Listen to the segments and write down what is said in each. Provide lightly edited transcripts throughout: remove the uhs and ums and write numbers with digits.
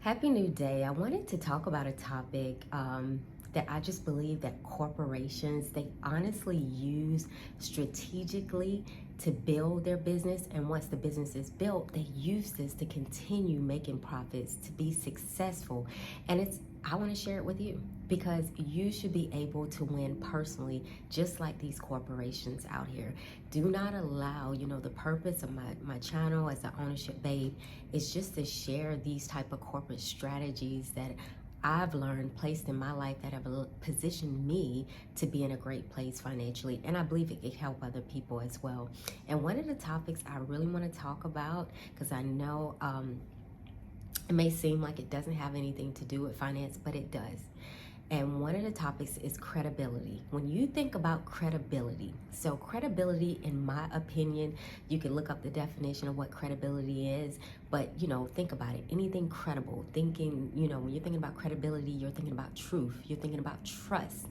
Happy New Day. I wanted to talk about a topic that I just believe that corporations, they honestly use strategically to build their business. And once the business is built, they use this to continue making profits, to be successful. I want to share it with you because you should be able to win personally, just like these corporations out here. Do not allow, the purpose of my channel as the Ownership Babe is just to share these type of corporate strategies that I've learned, placed in my life, that have positioned me to be in a great place financially. And I believe it could help other people as well. And one of the topics I really want to talk about, because I know it may seem like it doesn't have anything to do with finance, but it does. And one of the topics is credibility. When you think about credibility, so credibility, in my opinion, you can look up the definition of what credibility is, but think about it. Anything credible, thinking, when you're thinking about credibility, you're thinking about truth, you're thinking about trust.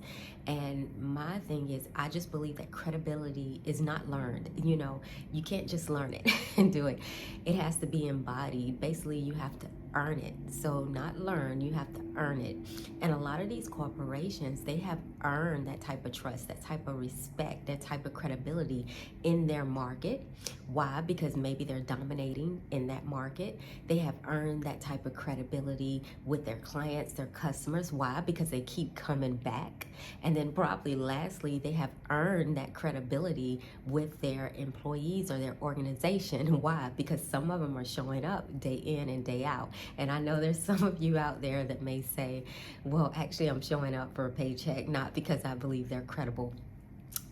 And my thing is, I just believe that credibility is not learned. You can't just learn it and do it. It has to be embodied. Basically, you have to earn it. So not learn, you have to earn it. And a lot of these corporations, they have earned that type of trust, that type of respect, that type of credibility in their market. Why? Because maybe they're dominating in that market. They have earned that type of credibility with their clients, their customers. Why? Because they keep coming back. And then probably lastly, they have earned that credibility with their employees or their organization. Why? Because some of them are showing up day in and day out. And I know there's some of you out there that may say, well, actually, I'm showing up for a paycheck, not because I believe they're credible.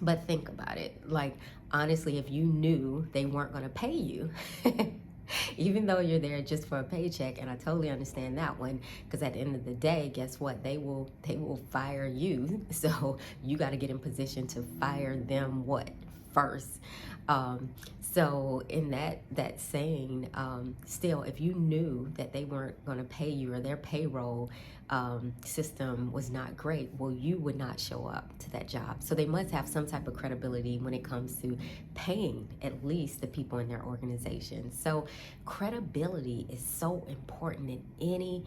But think about it. Like, honestly, if you knew they weren't going to pay you, even though you're there just for a paycheck, and I totally understand that one, because at the end of the day, guess what? They will fire you. So you got to get in position to fire them first. So in that saying, still, if you knew that they weren't going to pay you or their payroll system was not great, well, you would not show up to that job. So they must have some type of credibility when it comes to paying at least the people in their organization. So credibility is so important in any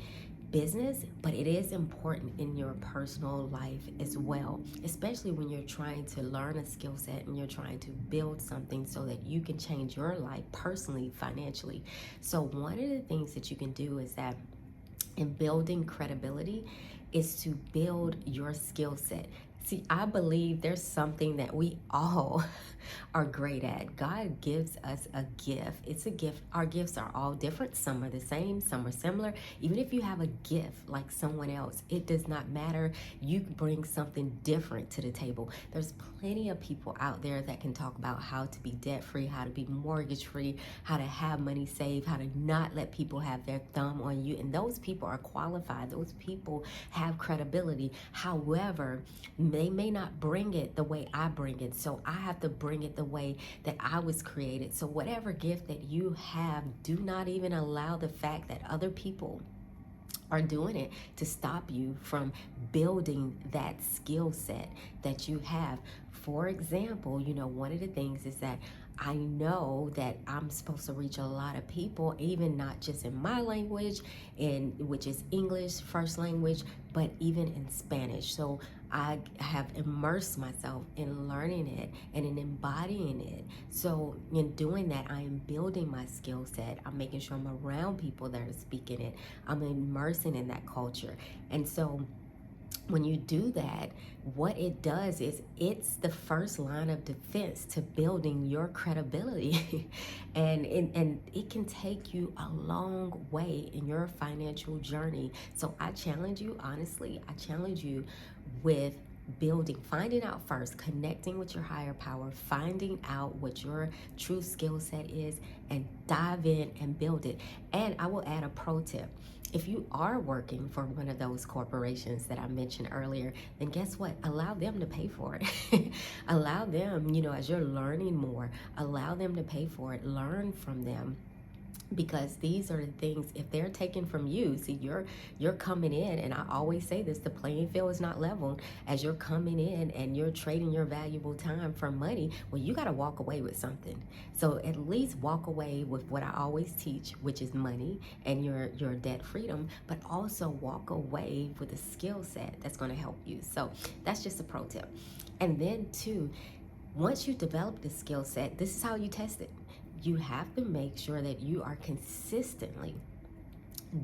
business, but it is important in your personal life as well, especially when you're trying to learn a skill set and you're trying to build something so that you can change your life personally, financially. So one of the things that you can do is that in building credibility is to build your skill set. See, I believe there's something that we all are great at. God gives us a gift. It's a gift. Our gifts are all different. Some are the same, some are similar. Even if you have a gift like someone else, it does not matter. You bring something different to the table. There's plenty of people out there that can talk about how to be debt-free, how to be mortgage-free, how to have money saved, how to not let people have their thumb on you. And those people are qualified. Those people have credibility. However, they may not bring it the way I bring it. So I have to bring it the way that I was created. So whatever gift that you have, do not even allow the fact that other people are doing it to stop you from building that skill set that you have. For example, one of the things is that I know that I'm supposed to reach a lot of people, even not just in my language, which is English, first language, but even in Spanish. So I have immersed myself in learning it and in embodying it. So in doing that, I am building my skill set. I'm making sure I'm around people that are speaking it. I'm immersing in that culture. And so when you do that, what it does is it's the first line of defense to building your credibility. and it can take you a long way in your financial journey. So I challenge you, honestly, with finding out first, connecting with your higher power, finding out what your true skill set is, and dive in and build it. And I will add a pro tip. If you are working for one of those corporations that I mentioned earlier, then guess what? Allow them to pay for it. Allow them, as you're learning more, allow them to pay for it. Learn from them. because these are the things, if they're taken from you, see, you're coming in, and I always say this, the playing field is not level. As you're coming in and you're trading your valuable time for money, well, you got to walk away with something. So at least walk away with what I always teach, which is money and your debt freedom, but also walk away with a skill set that's going to help you. So that's just a pro tip. And then too, once you develop the skill set, this is how you test it. You have to make sure that you are consistently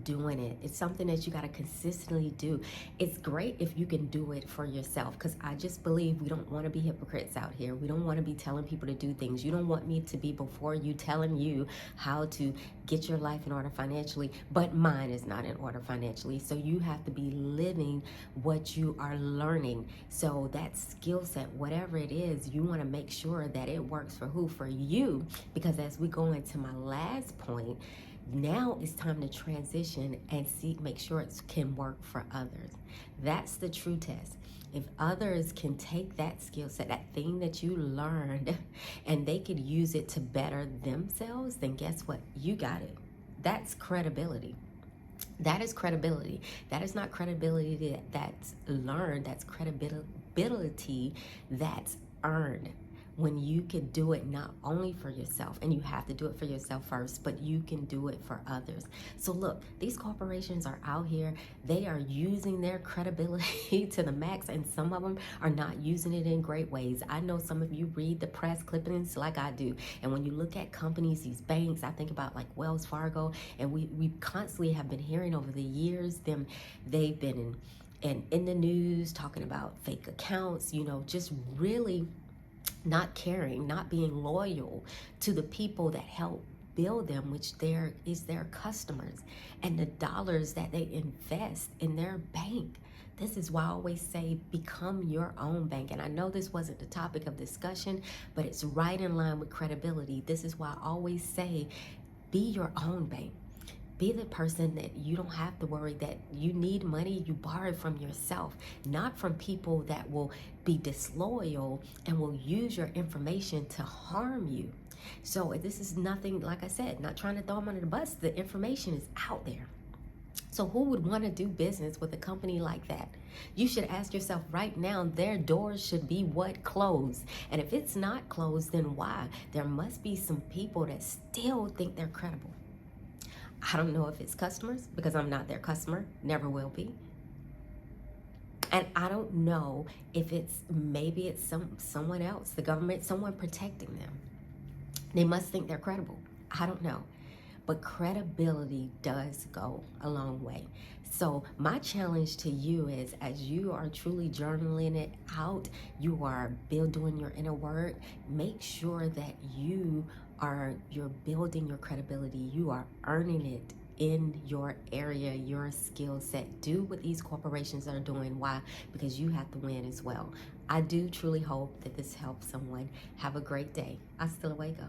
doing it. It's something that you got to consistently do. It's great if you can do it for yourself, because I just believe we don't want to be hypocrites out here. We don't want to be telling people to do things. You don't want me to be before you telling you how to get your life in order financially, but mine is not in order financially. So you have to be living what you are learning. So that skill set, whatever it is, you want to make sure that it works for who? For you. Because as we go into my last point, now it's time to transition and make sure it can work for others. That's the true test. If others can take that skill set, that thing that you learned, and they could use it to better themselves, then guess what? You got it. That's credibility. That is credibility. That is not credibility that's learned. That's credibility that's earned. When you can do it not only for yourself, and you have to do it for yourself first, but you can do it for others. So look, these corporations are out here. They are using their credibility to the max, and some of them are not using it in great ways. I know some of you read the press clippings like I do, and when you look at companies, these banks, I think about like Wells Fargo, and we constantly have been hearing over the years they've been in the news talking about fake accounts, just really not caring, not being loyal to the people that help build them, which is their customers, and the dollars that they invest in their bank. This is why I always say, become your own bank. And I know this wasn't the topic of discussion, but it's right in line with credibility. This is why I always say, be your own bank. Be the person that you don't have to worry that you need money, you borrow it from yourself, not from people that will be disloyal and will use your information to harm you. So this is nothing, like I said, not trying to throw them under the bus. The information is out there. So who would want to do business with a company like that? You should ask yourself right now, their doors should be what? Closed. And if it's not closed, then why? There must be some people that still think they're credible. I don't know if it's customers, because I'm not their customer, never will be. And I don't know if maybe it's someone else, the government, someone protecting them. They must think they're credible. I don't know. But credibility does go a long way. So my challenge to you is, as you are truly journaling it out, you are doing your inner work, make sure that you're building your credibility. You are earning it in your area, your skill set. Do what these corporations are doing. Why? Because you have to win as well. I do truly hope that this helps someone. Have a great day. Hasta luego.